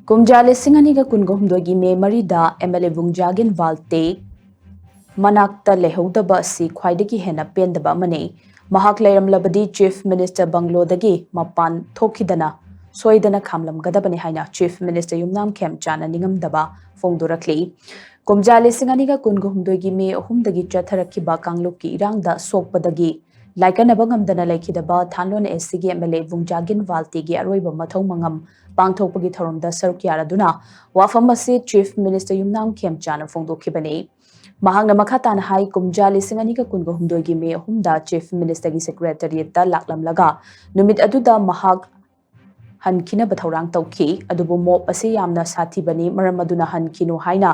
कुमजा लिसिंग अनिगा कुनगोहमदोगी मे मरीदा एमएलए बुंगजागिन वाल्टे मनाक्ता लेहौदबा असि ख्वाइदगी हेना पेंदबा मने महाक लेरमलबदी चीफ मिनिस्टर बंगलोदगी मपान थोखिदना सोइदना खामलमगदबने हाइना चीफ मिनिस्टर युमनाम खेमचाना निंगमदबा फोंदोरखली कुमजा लिसिंग अनिगा कुनगोहमदोगी मे अहुमदगी चथरखिबा कांगलुकी इरांगदा सोकपदगी लाइकनबा ngamdana laikhidaba thanlon SCG MLA Bungjagin Waltigi aroiba mathau mangam pangthokpagi thoromda saruk yaraduna wafam ase Chief Minister Yumnam Khemchana phongdokhibane mahangna makhatana hai kumja lising ani ka kungo humdoigi me humda Chief Minister gi Secretariat ta laklamlaga numit aduda mahak hankhina bathorang tawki adubu mop ase yamna sathi bani maramaduna hankhinu haina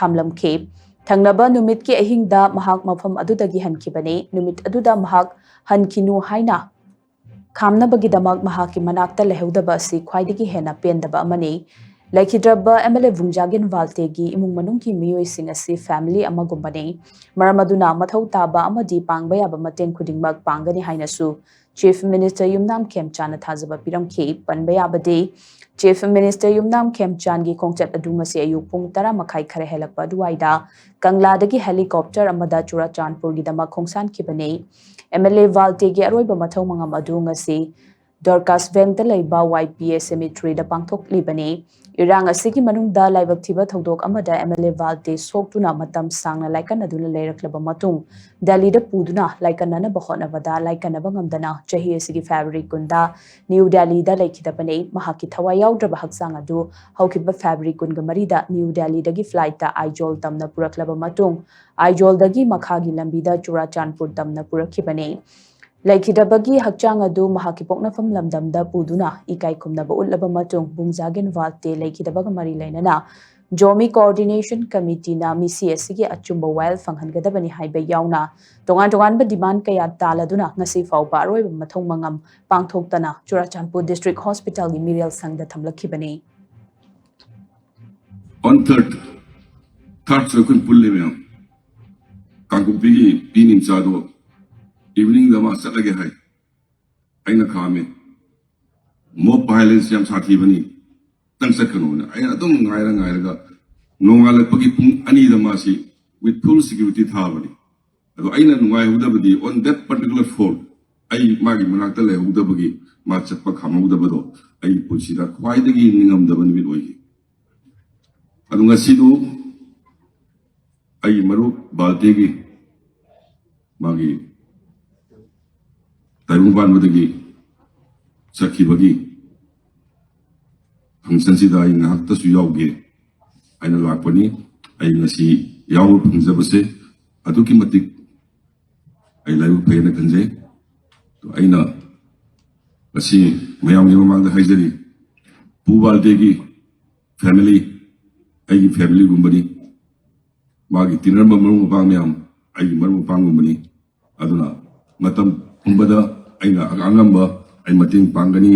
khamlamkhe Thangnaba numit ki ahingda mahak mafam adudagi hankibane numit aduda mahak hankinu haina khamnabagi damak mahaki manakta lehodaba asi khwaidagi hena pendaba amani laikhidraba MLA Bungjagin Waltegi imung manung ki miyoi sing asi family amagumbane maramaduna mathau taba amadi pangba yaba mateng khudingmak pangani haina su Chief Minister Yumnam Khemchana thazaba piramkhi panba yabade Chief Minister Yumnam Khemchan gi khongchat adunga se ayuk pung 10 makhai khare helakpa duaida Kangla dagi helicopter amada Churachandpur gi dama khongsan khibane MLA Walte gi aroiba mathau mangam adunga se Dorcas Bank da leiba YPS cemetery da pangthok libane irang asigi manungda laibak thiba thodok amada MLA Walte soktuna matam sangna laikan aduna leiraklaba matung Delhi da puduna laikan na bahona wada laikan bangamdana chahi asigi February kunda New Delhi da laikhidabane mahaki thawai yaudraba haksang adu haukiba February kunga marida New Delhi dagi flight ta Aizol tamna puraklaba matung Aizol dagi makhagi lambi da Churachandpur tamna purakhibane Laikhidabagi hakchang adu mahaki poknafam lamdamda puduna ikai kumnaba utlaba matung Bungjagin Walte laikhidabaga mari lainana Jomi Coordination Committee na misi asigi achumba well fanghangadabani haiba yauna tongan ba demand kaya taladuna ngasi fawba aroiba mathong mangam pangthoktana Churachandpur District Hospital gi Mirial Sangda thamlakhibani On third circle pulle me Kangupi pinim chado evening dama satlage hai aina khame mo violence yam sathi bani tang sakano na aina adum ngaira ga nongala pagi pung ani dama si with full security tha bani ado aina nungai huda badi on that particular floor ai magi manakta le huda bagi ma chappa khama huda bado ai pusida khwai dagi ningam da bani oi ado ngasi du ai maru baltegi magi Taiwan badagi sakhi bagi function sida ai ngak ta su yauge aina lakpani ai ngasi yau phungjabase aduki matik ai laibu phaina kanje to aina asi mayam gi mamang da haijari pubaltegi family ai family gumbani magi tinar mamru mapang myam ai maru mapang gumbani aduna matam umbada aina angamba ay mating pangani